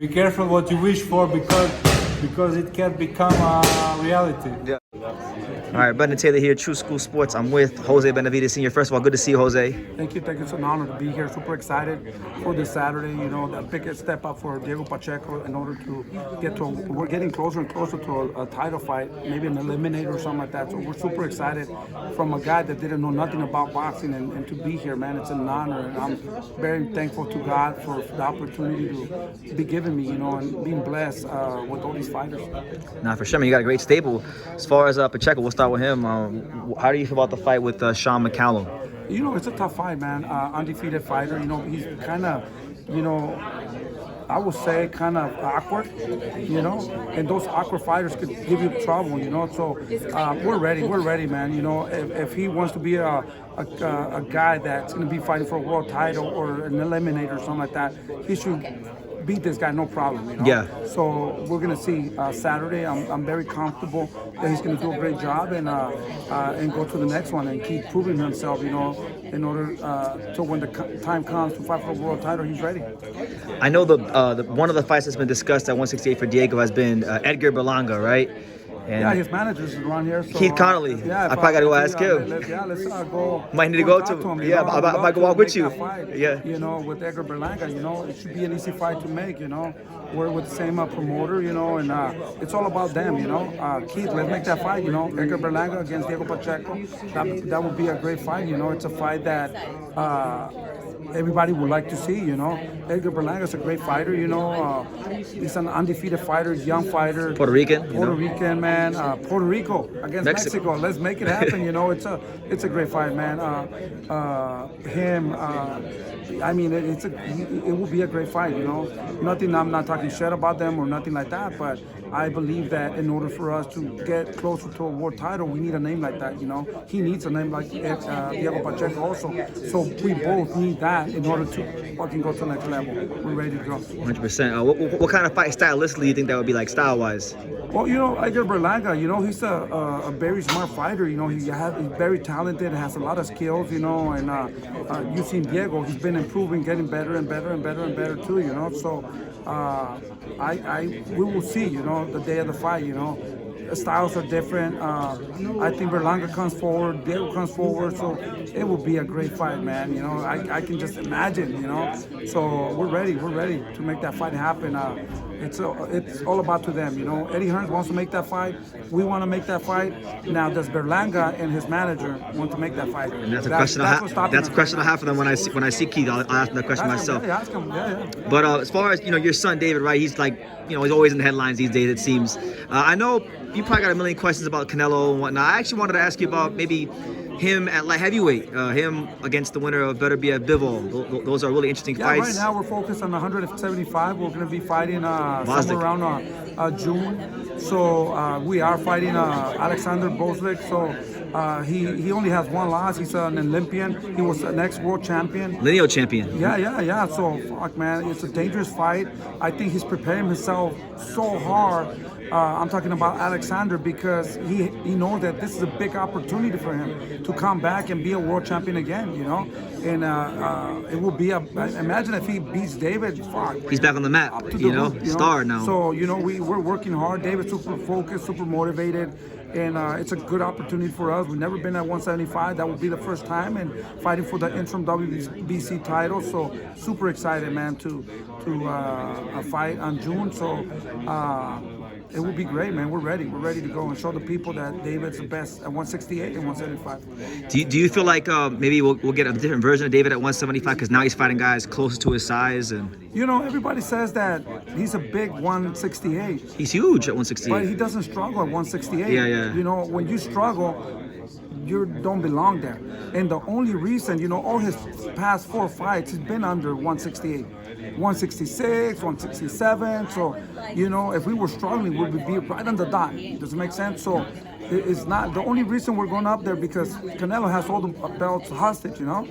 Be careful what you wish for because it can become a reality. Yeah. All right, Brendan Taylor here, True School Sports. I'm with Jose Benavidez Jr. First of all, good to see you, Jose. Thank you. It's an honor to be here. Super excited for this Saturday. You know, that big step up for Diego Pacheco in order to get to. We're getting closer and closer to a title fight, maybe an eliminator or something like that. So we're super excited from a guy that didn't know nothing about boxing and to be here, man. It's an honor, and I'm very thankful to God for the opportunity to be given me, you know, and being blessed with all these fighters. Nah, for sure, man. You got a great stable. As far as Pacheco, we'll start with him. How do you feel about the fight with Sean McCallum? You know, it's a tough fight, man. Undefeated fighter. You know, he's kind of, you know, I would say kind of awkward, you know, and those awkward fighters could give you trouble, you know. So we're ready, man. You know, if he wants to be a guy that's going to be fighting for a world title or an eliminator or something like that, he should beat this guy, no problem, you know? Yeah. So we're gonna see Saturday. I'm very comfortable that he's gonna do a great job and go to the next one and keep proving himself, you know, in order to when the time comes to fight for a world title, he's ready. I know the one of the fights that's been discussed at 168 for Diego has been Edgar Berlanga, right? And yeah, his manager's around here. So, Keith Connolly. Yeah, I probably got to go ask him. Let's go. Might need to go to him. Yeah, I might go walk with you. Yeah. You know, with Edgar Berlanga, you know, it should be an easy fight to make, you know. We're with the same promoter, you know, and it's all about them, you know. Keith, let's make that fight, you know. Edgar Berlanga against Diego Pacheco. That would be a great fight, you know. It's a fight that everybody would like to see, you know. Edgar Berlanga is a great fighter, you know. He's an undefeated fighter, young fighter. Puerto Rican. Puerto Rican, man. Puerto Rico against Mexico. Let's make it happen, you know. It's a great fight, man. I mean, it will be a great fight, you know. I'm not talking shit about them or nothing like that, but I believe that in order for us to get closer to a world title, we need a name like that, you know. He needs a name like Diego Pacheco also. So we both need that in order to fucking go to the next level. We're ready to go. 100%. What kind of fight stylistically do you think that would be, like, style-wise? Well, you know, Edgar Berlanga, you know, he's a very smart fighter. You know, he's very talented, has a lot of skills, you know, and you've seen Diego, he's been improving, getting better and better and better and better too, you know. So we will see, you know, the day of the fight, you know. Styles are different. I think Berlanga comes forward, Diego comes forward, so it will be a great fight, man. You know, I can just imagine, you know. So we're ready to make that fight happen. It's all about to them, you know. Eddie Hearns wants to make that fight. We want to make that fight. Now, does Berlanga and his manager want to make that fight? And that's a question I have for them when I see Keith. I'll ask them that question myself. Yeah, ask him. Yeah. But as far as, you know, your son David, right? He's like, you know, he's always in the headlines these days, it seems. I know you probably got a million questions about Canelo and whatnot. I actually wanted to ask you about maybe him at light heavyweight, him against the winner of Beterbiev Bivol. Those are really interesting fights. Right now we're focused on 175. We're going to be fighting somewhere around June. So we are fighting Alexander Boslik. So he only has one loss. He's an Olympian. He was an ex-world champion. Lineal champion. Yeah. So, fuck, man, it's a dangerous fight. I think he's preparing himself so hard. I'm talking about Alexander because he knows that this is a big opportunity for him to come back and be a world champion again, you know. And it will be imagine if he beats David. Fuck. He's back on the map, you know, star now. So, you know, we're working hard. David's super focused, super motivated. And it's a good opportunity for us. We've never been at 175. That will be the first time, and fighting for the interim WBC title. So super excited, man, to fight on June. So it will be great, man. We're ready. We're ready to go and show the people that David's the best at 168 and 175. Do you feel like maybe we'll get a different version of David at 175 because now he's fighting guys closer to his size? And you know, everybody says that he's a big 168. He's huge at 168. But he doesn't struggle at 168. Yeah. You know, when you struggle, you don't belong there. And the only reason, you know, all his past 4 fights, he's been under 168. 166, 167. So, you know, if we were struggling, we would be right on the dot. Does it make sense? So it's not the only reason we're going up there because Canelo has all the belts hostage, you know.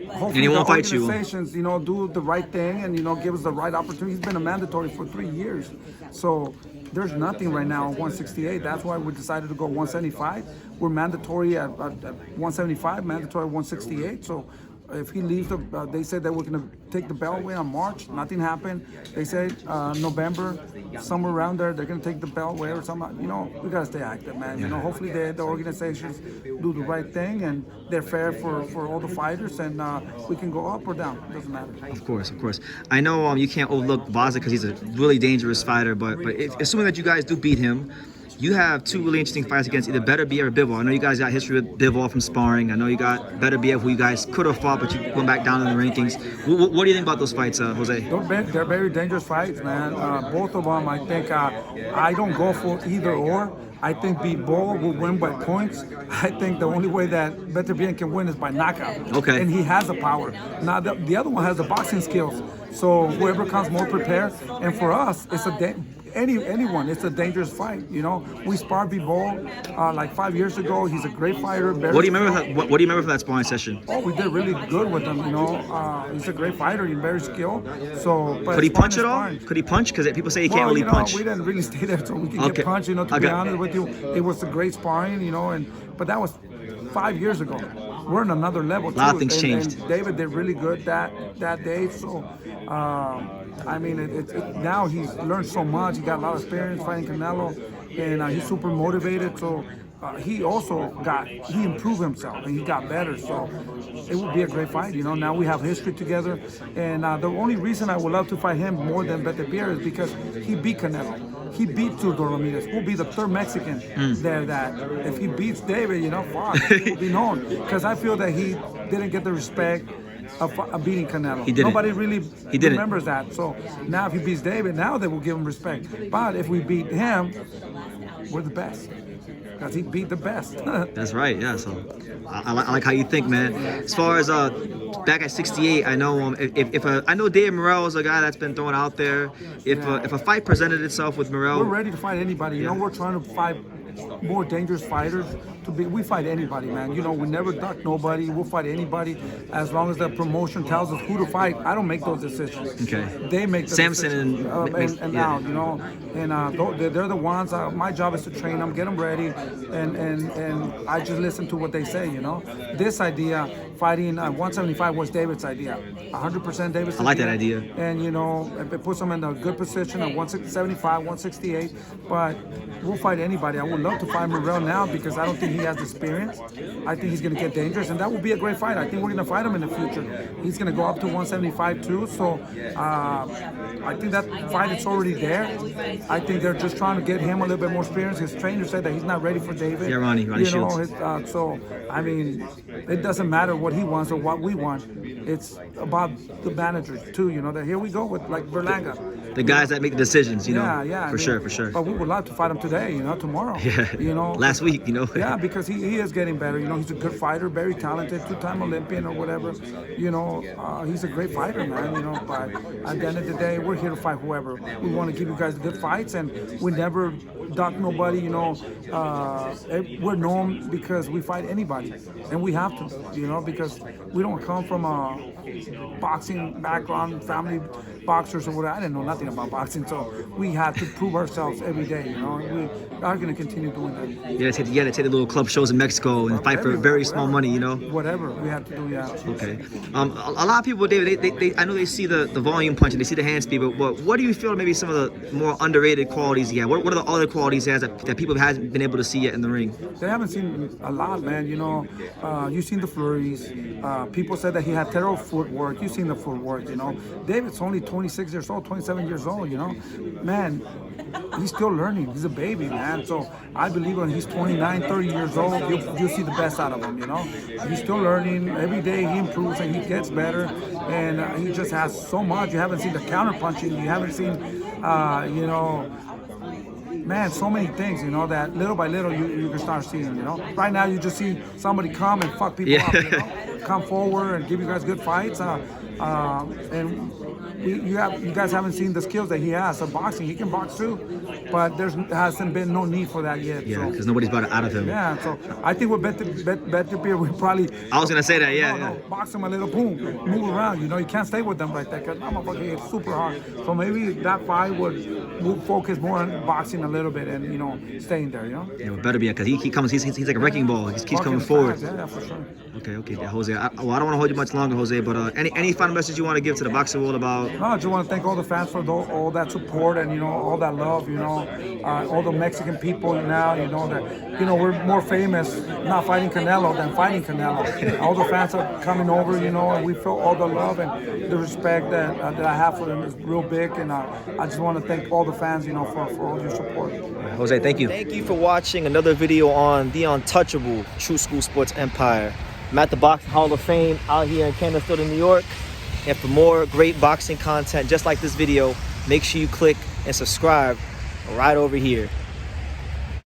Hopefully and he won't fight you. Organizations, you know, do the right thing and, you know, give us the right opportunity. He's been a mandatory for 3 years. So there's nothing right now at 168. That's why we decided to go 175. We're mandatory at 175, mandatory at 168. So if he leaves, they said that we're gonna take the belt away on March. Nothing happened. They said November, somewhere around there, they're gonna take the belt away or something. You know, we gotta stay active, man. You know, hopefully the organizations do the right thing and they're fair for all the fighters, and we can go up or down. It doesn't matter. Of course. I know you can't overlook Vaza because he's a really dangerous fighter, but assuming that you guys do beat him, you have two really interesting fights against either Beterbiev or Bivol. I know you guys got history with Bivol from sparring. I know you got Beterbiev, who you guys could have fought, but you went back down in the rankings. What do you think about those fights, Jose? They're very dangerous fights, man. Both of them, I think, I don't go for either or. I think Bivol will win by points. I think the only way that Beterbiev can win is by knockout. Okay. And he has the power. Now, the other one has the boxing skills. So whoever comes more prepared. And for us, it's anyone. It's a dangerous fight. You know, we sparred Bivol like 5 years ago. He's a great fighter. What do you remember? What do you remember from that sparring session? Oh, we did really good with him. You know, he's a great fighter. He's very skilled. So, but could he punch at all? Could he punch? Because people say he can't really punch. We didn't really stay there so we could get punched. You know, to be honest with you, it was a great sparring. You know, but that was 5 years ago. We're on another level. A lot of things changed. And David did really good that day. So, I mean, now he's learned so much. He got a lot of experience fighting Canelo, and he's super motivated. So he improved himself and he got better. So it would be a great fight. You know, now we have history together, and the only reason I would love to fight him more than Beterbiev is because he beat Canelo. He beat Jose Benavidez. We'll be the third Mexican there that if he beats David, you know, he'll be known. Because I feel that he didn't get the respect of beating Canelo. He didn't. Nobody really remembers that. So now if he beats David, now they will give him respect. But if we beat him, we're the best. Because he beat the best. That's right, yeah. So I like how you think, man. As far as back at 68, I know I know David Morrell is a guy that's been thrown out there. If a fight presented itself with Morrell, we're ready to fight anybody. You know, we're trying to fight more dangerous fighters. We fight anybody, man. You know, we never duck nobody. We'll fight anybody as long as the promotion tells us who to fight. I don't make those decisions. Okay. They make the Samson decisions. And now, you know, and they're the ones. My job is to train them, get them ready, and I just listen to what they say. You know, this idea, fighting 175 was David's idea. 100% David's idea. I like that idea. And you know, it puts them in a good position at 175, 168. But we'll fight anybody. I would love to fight Morrell now because I don't think he has the experience. I think he's going to get dangerous, and that will be a great fight. I think we're going to fight him in the future. He's going to go up to 175 too. So I think that fight is already there. I think they're just trying to get him a little bit more experience. His trainer said that he's not ready for David. Yeah, Ronnie Shields. So I mean, it doesn't matter what he wants or what we want. It's about the managers too. You know, that here we go with like Berlanga. The guys that make the decisions, you know. Yeah. For sure. But we would love to fight him today, you know, tomorrow. Yeah. You know. Last week, you know. Yeah, because he is getting better. You know, he's a good fighter, very talented, two-time Olympian or whatever. You know, he's a great fighter, man. You know, but at the end of the day, we're here to fight whoever. We want to give you guys good fights, and we never duck nobody. You know, we're known because we fight anybody, and we have to. You know, because we don't come from a boxing background, family boxers or whatever. I didn't know nothing about boxing, so we have to prove ourselves every day. You know, we are going to continue doing that. You gotta take the little club shows in Mexico and fight for very small money, you know. Whatever we have to do, yeah. Okay. A lot of people, David, they I know they see the volume punch and they see the hand speed, but what do you feel maybe some of the more underrated qualities he has? What are the other qualities he has that people haven't been able to see yet in the ring? They haven't seen a lot, man. You know, you've seen the flurries. People said that he had terrible footwork. You've seen the footwork, you know. David's only 26 years old, 27 years old, you know. Man, he's still learning. He's a baby, man. So I believe when he's 29, 30 years old, you'll see the best out of him, you know. He's still learning. Every day he improves and he gets better. And he just has so much. You haven't seen the counter punching. You haven't seen, you know, man, so many things, you know, that little by little you can start seeing, you know. Right now you just see somebody come and fuck people up, you know. Come forward and give you guys good fights. And you guys haven't seen the skills that he has of boxing. He can box too, but there hasn't been no need for that yet. Yeah, because nobody's brought it out of him. Yeah, so I think with Beterbiev, we probably. I was gonna say that, yeah. No, box him a little, boom, move around. You know, you can't stay with them like that because I'm it's super hard. So maybe that fight would focus more on boxing a little bit and you know staying there. You know. Yeah, with Beterbiev because he comes, he's like a wrecking ball. He keeps coming forward. Yeah, for sure. Okay, yeah, Jose. I don't want to hold you much longer, Jose. But any final message you want to give to the boxing world about? No, I just want to thank all the fans for all that support and all that love. All the Mexican people now. That we're more famous not fighting Canelo than fighting Canelo. All the fans are coming over. And we feel all the love and the respect that I have for them is real big. And I just want to thank all the fans. For all your support. Jose, thank you. Thank you for watching another video on the untouchable True School Sports Empire. I'm at the Boxing Hall of Fame out here in Canastota, New York. And for more great boxing content just like this video, make sure you click and subscribe right over here.